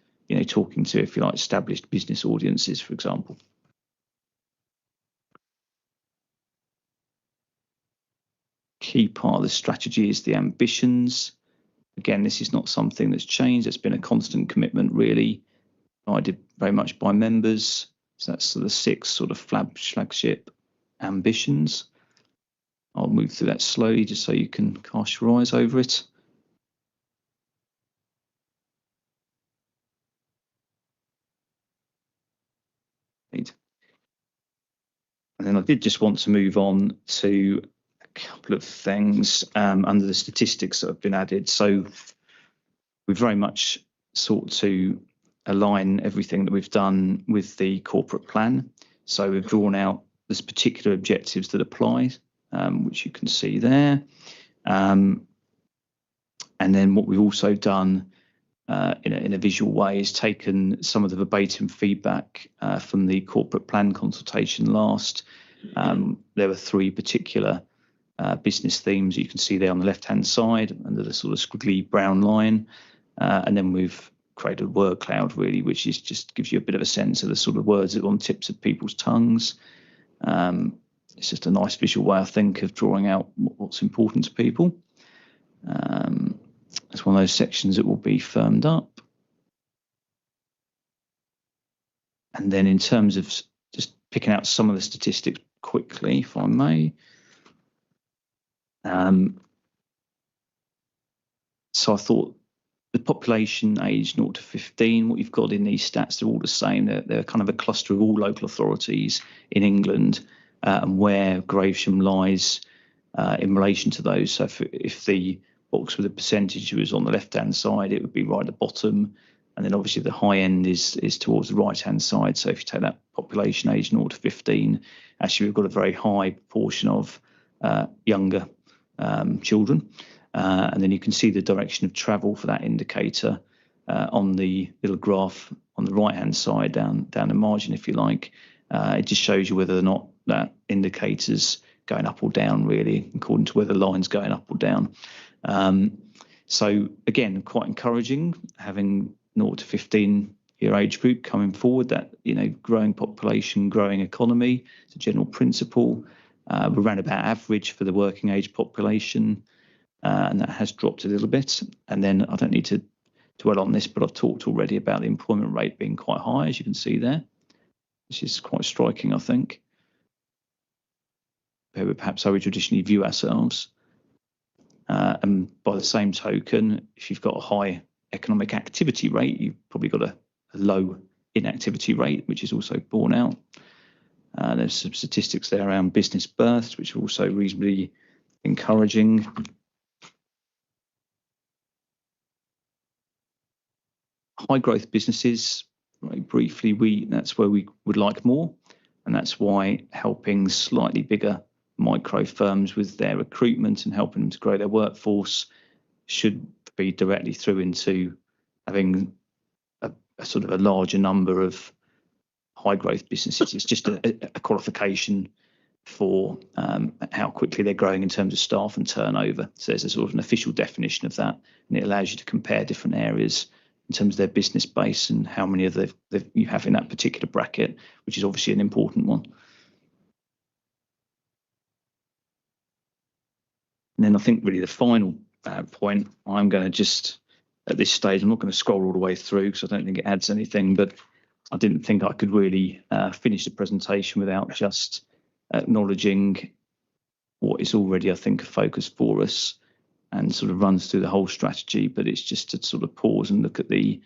talking to, if you like, established business audiences, for example. Key part of the strategy is the ambitions. Again, this is not something that's changed. It's been a constant commitment, really, guided very much by members. So that's the 6 flagship ambitions. I'll move through that slowly just so you can cast your eyes over it. And then I did just want to move on to a couple of things under the statistics that have been added. So we've very much sought to align everything that we've done with the corporate plan. So we've drawn out this particular objectives that apply, which you can see there. And then what we've also done in a visual way is taken some of the verbatim feedback from the corporate plan consultation last. There were 3 particular business themes you can see there on the left-hand side under the sort of squiggly brown line. And then we've created a word cloud, really, which is just gives you a bit of a sense of the sort of words that are on tips of people's tongues. it's just a nice visual way, I think, of drawing out what's important to people. It's one of those sections that will be firmed up. And then in terms of just picking out some of the statistics quickly, if I may. So I thought the population aged 0 to 15, what you've got in these stats, they're all the same. They're kind of a cluster of all local authorities in England, and where Gravesham lies in relation to those. So if the box with the percentage was on the left-hand side, it would be right at the bottom. And then obviously the high end is towards the right-hand side. So if you take that population age 0 to 15, actually we've got a very high proportion of younger children. And then you can see the direction of travel for that indicator on the little graph on the right-hand side down the margin, if you like. It just shows you whether or not that indicator's going up or down, really, according to whether the line's going up or down. So again, quite encouraging having 0 to 15 year age group coming forward. That, growing population, growing economy, it's a general principle. We're around about average for the working age population, and that has dropped a little bit. And then I don't need to dwell on this, but I've talked already about the employment rate being quite high, as you can see there, which is quite striking, I think, compared with perhaps how we traditionally view ourselves. And by the same token, if you've got a high economic activity rate, you've probably got a low inactivity rate, which is also borne out. There's some statistics there around business births, which are also reasonably encouraging. High growth businesses, very briefly, that's where we would like more. And that's why helping slightly bigger micro firms with their recruitment and helping them to grow their workforce should be directly through into having a sort of a larger number of high growth businesses. It's just a qualification for how quickly they're growing in terms of staff and turnover. So there's a sort of an official definition of that, and it allows you to compare different areas in terms of their business base and how many of you have in that particular bracket, which is obviously an important one. And then I think really the final point, I'm going to just, at this stage, I'm not going to scroll all the way through because I don't think it adds anything, but I didn't think I could really finish the presentation without just acknowledging what is already, I think, a focus for us and sort of runs through the whole strategy. But it's just to sort of pause and look at the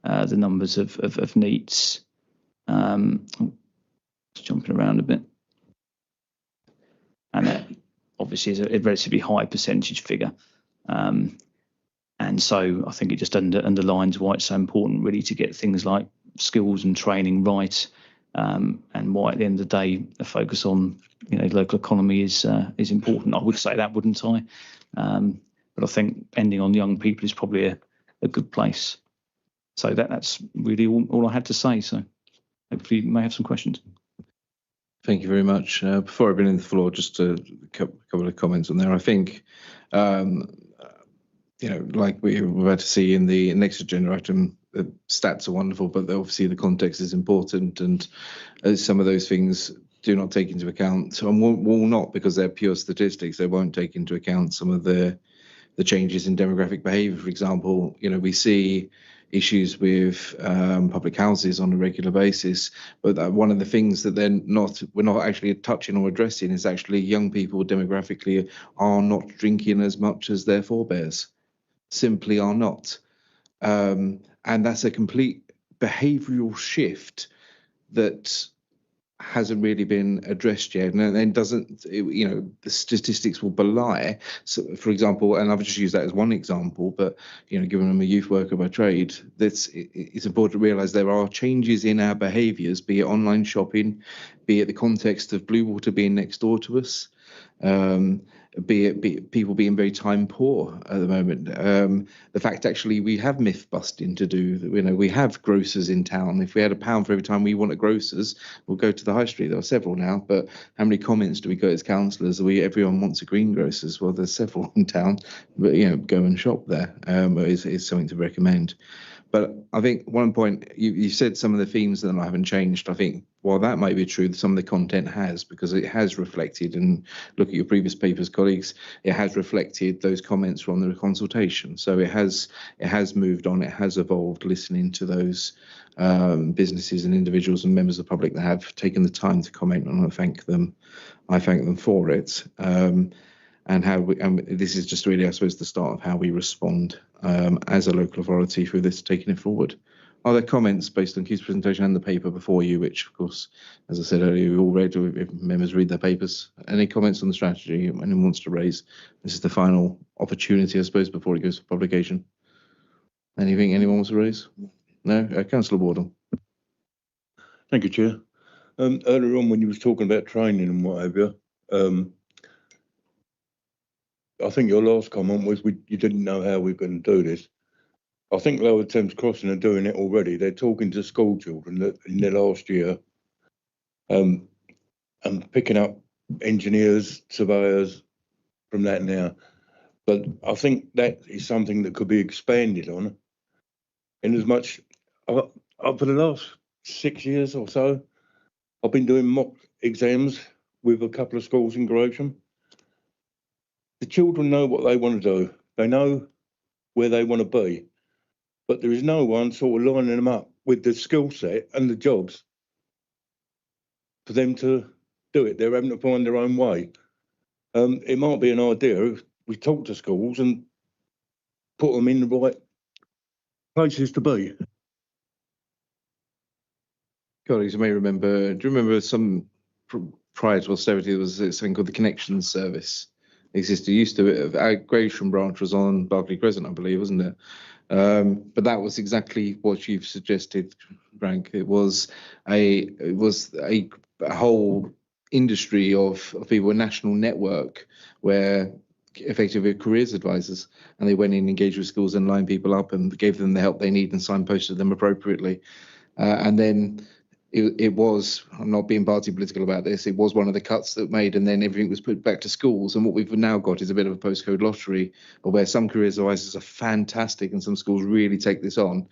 numbers of NEETs. Jumping around a bit. And that obviously is a relatively high percentage figure. And so I think it just underlines why it's so important really to get things like skills and training right, and why at the end of the day a focus on local economy is important. I would say that, wouldn't I? But I think ending on young people is probably a good place. So that's really all I had to say. So hopefully you may have some questions. Thank you very much. Before I bring in the floor, just a couple of comments on there. I think, like we're about to see in the next agenda item, the stats are wonderful, but obviously the context is important, and some of those things do not take into account, and will not, because they're pure statistics. They won't take into account some of the changes in demographic behaviour. For example, we see issues with public houses on a regular basis, but one of the things that we're not actually touching or addressing is actually young people demographically are not drinking as much as their forebears, simply are not, and that's a complete behavioural shift that hasn't really been addressed yet, and then the statistics will belie. So, for example, and I've just used that as one example, but given I'm a youth worker by trade, it's important to realise there are changes in our behaviours, be it online shopping, be it the context of Blue Water being next door to us, be it people being very time poor at the moment. The fact actually we have myth busting to do. We have grocers in town. If we had £1 for every time we want a grocer's, we'll go to the high street. There are several now, but how many comments do we get as councillors? Everyone wants a greengrocer's. Well, there's several in town, but go and shop there. Is something to recommend. But I think one point you said some of the themes that haven't changed. I think while that might be true, some of the content has, because it has reflected, and look at your previous papers, colleagues, it has reflected those comments from the consultation. So it has moved on, it has evolved, listening to those businesses and individuals and members of the public that have taken the time to comment, and I thank them for it. And this is just really, I suppose, the start of how we respond as a local authority through this, taking it forward. Are there comments based on Keith's presentation and the paper before you, which, of course, as I said earlier, we all read, if members read their papers? Any comments on the strategy anyone wants to raise? This is the final opportunity, I suppose, before it goes to publication. Anything anyone wants to raise? No? Councillor Wardle. Thank you, Chair. Earlier on, when you was talking about training and what have you, I think your last comment was you didn't know how we were going to do this. I think Lower Thames Crossing are doing it already. They're talking to school children in their last year, and picking up engineers, surveyors from that now. But I think that is something that could be expanded on. In as much, for the last 6 years or so, I've been doing mock exams with a couple of schools in Gravesham. The children know what they want to do. They know where they want to be, but there is no one sort of lining them up with the skill set and the jobs for them to do it. They're having to find their own way. It might be an idea if we talk to schools and put them in the right places to be. Colleagues, you may remember, do you remember some prior to austerity, there was something called the Connections Service? It existed. Used to, our Gravesham branch was on Berkeley Crescent, I believe, wasn't it? But that was exactly what you've suggested, Frank. It was a whole industry of people, a national network where effectively careers advisors, and they went in, engaged with schools and lined people up and gave them the help they need and signposted them appropriately. And then it was, I'm not being party political about this, it was one of the cuts that made, and then everything was put back to schools. And what we've now got is a bit of a postcode lottery, where some careers advisors are fantastic and some schools really take this on,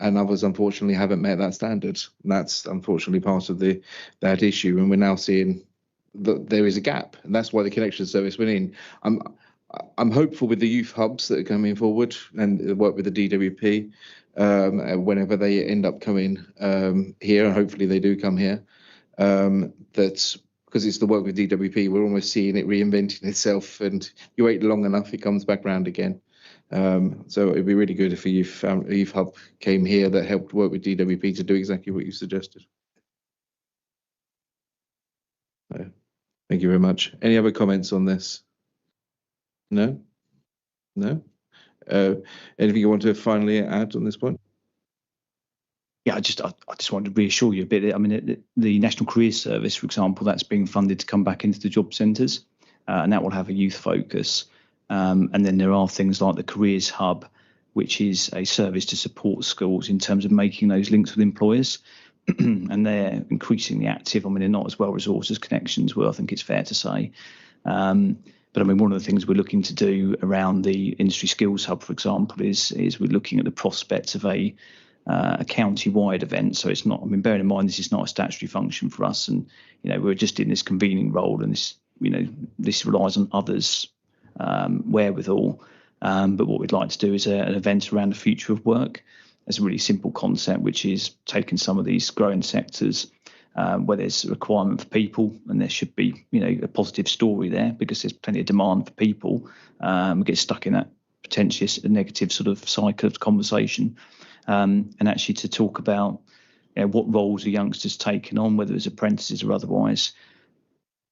and others unfortunately haven't met that standard. And that's unfortunately part of that issue. And we're now seeing that there is a gap, and that's why the Connection Service went in. I'm hopeful with the youth hubs that are coming forward and work with the DWP whenever they end up coming here, and hopefully they do come here, that because it's the work with DWP, we're almost seeing it reinventing itself, and you wait long enough, it comes back round again. So it'd be really good if a youth hub came here that helped work with DWP to do exactly what you suggested. Thank you very much. Any other comments on this? No? Anything you want to finally add on this point? Yeah, I just wanted to reassure you a bit. I mean, the National Careers Service, for example, that's being funded to come back into the job centres, and that will have a youth focus. And then there are things like the Careers Hub, which is a service to support schools in terms of making those links with employers. And they're increasingly active. I mean, they're not as well resourced as Connections were, I think it's fair to say. But I mean, one of the things we're looking to do around the Industry Skills Hub, for example, is we're looking at the prospects of a county-wide event. So it's not, I mean, bearing in mind, this is not a statutory function for us, and, we're just in this convening role, and this, this relies on others' wherewithal. But what we'd like to do is an event around the future of work. It's a really simple concept, which is taking some of these growing sectors where there's a requirement for people, and there should be, a positive story there because there's plenty of demand for people. We get stuck in that potentially a negative sort of cycle of conversation, and actually to talk about what roles are youngsters taking on, whether it's apprentices or otherwise,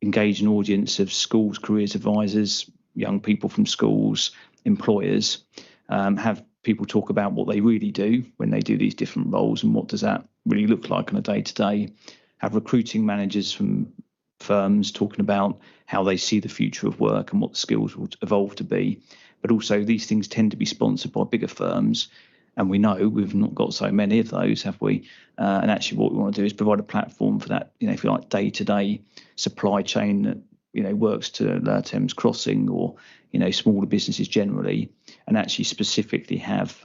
engage an audience of schools, careers advisors, young people from schools, employers, have people talk about what they really do when they do these different roles and what does that really look like on a day-to-day. Have recruiting managers from firms talking about how they see the future of work and what the skills will evolve to be. But also these things tend to be sponsored by bigger firms, and we know we've not got so many of those, have we? And actually what we want to do is provide a platform for that, if you like, day-to-day supply chain that, works to Lower Thames Crossing or, smaller businesses generally, and actually specifically have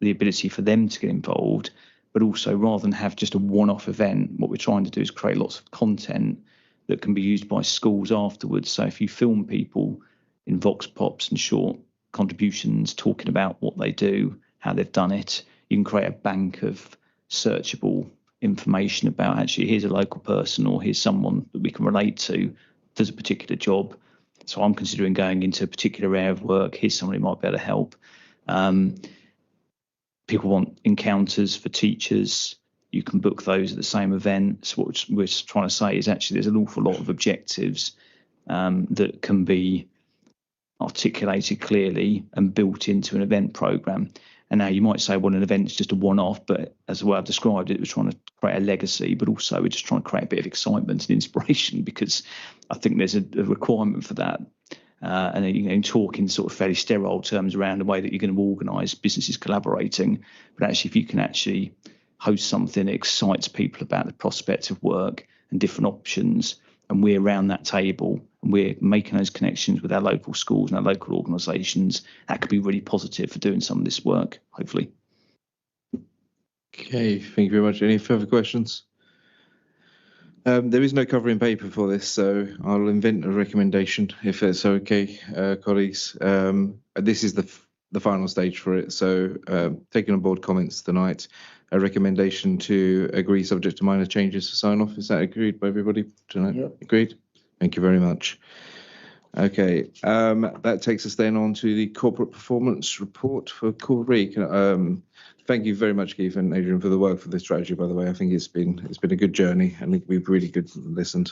the ability for them to get involved, but also rather than have just a one-off event, what we're trying to do is create lots of content that can be used by schools afterwards. So if you film people in vox pops and short contributions talking about what they do, how they've done it, you can create a bank of searchable information about, actually, here's a local person or here's someone that we can relate to, does a particular job. So I'm considering going into a particular area of work. Here's someone who might be able to help. People want encounters for teachers. You can book those at the same event. So what we're trying to say is actually there's an awful lot of objectives that can be articulated clearly and built into an event program. And now you might say, well, an event is just a one-off, but as the way I've described it, we're trying to create a legacy, but also we're just trying to create a bit of excitement and inspiration, because I think there's a requirement for that. And you know, talk in sort of fairly sterile terms around the way that you're going to organise businesses collaborating, but actually, if you can actually host something that excites people about the prospect of work and different options, and we're around that table and we're making those connections with our local schools and our local organisations, that could be really positive for doing some of this work, hopefully. Okay, thank you very much. Any further questions? There is no covering paper for this, so I'll invent a recommendation if that's okay, colleagues. This is the final stage for it, so taking on board comments tonight, a recommendation to agree subject to minor changes to sign off. Is that agreed by everybody tonight? Yep. Agreed. Thank you very much. Okay, that takes us then on to the corporate performance report for Corey. Thank you very much, Keith and Adrian, for the work for this strategy. By the way, I think it's been a good journey, and we've really good listened.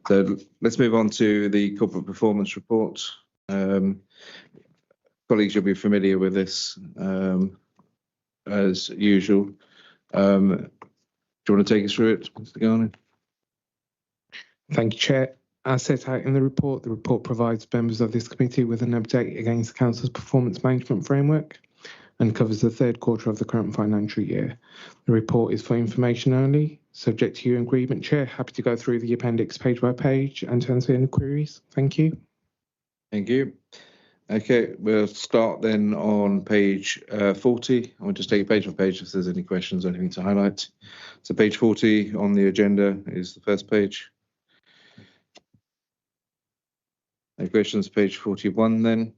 So let's move on to the corporate performance report. Colleagues, you'll be familiar with this as usual. Do you want to take us through it, Mr. Garner? Thank you, Chair. As set out in the report provides members of this committee with an update against the Council's performance management framework and covers the third quarter of the current financial year. The report is for information only, subject to your agreement, Chair. Happy to go through the appendix page by page and to answer any queries. Thank you. Thank you. Okay, we'll start then on page 40. I'll just take page by page if there's any questions or anything to highlight. So page 40 on the agenda is the first page. Any questions? Page 41 then.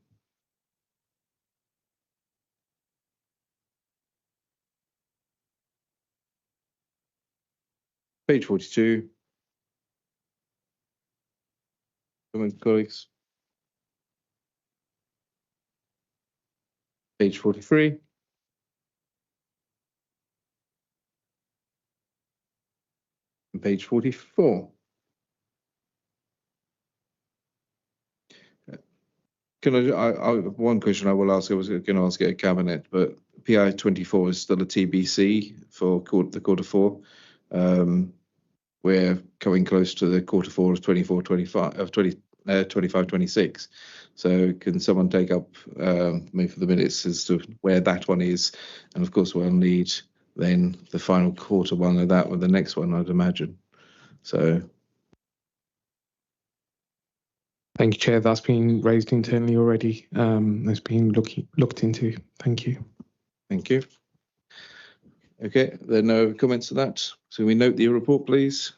Page 42. Comments, colleagues. Page 43. And page 44. Can I one question I will ask, I was going to ask it at Cabinet, but PI 24 is still a TBC for the quarter four. We're coming close to the quarter four of 25-26. So can someone take up me for the minutes as to where that one is? And of course, we'll need then the final quarter one of that with the next one, I'd imagine. So. Thank you, Chair. That's been raised internally already. That's been looked into. Thank you. Thank you. Okay, there are no comments to that. So we note the report, please.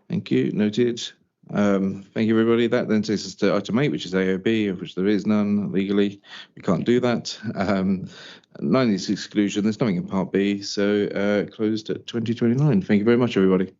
Thank you. Noted. Thank you, everybody. That then takes us to item 8, which is AOB, of which there is none legally. We can't do that. 9 is exclusion. There's nothing in Part B, so closed at 2029. Thank you very much, everybody.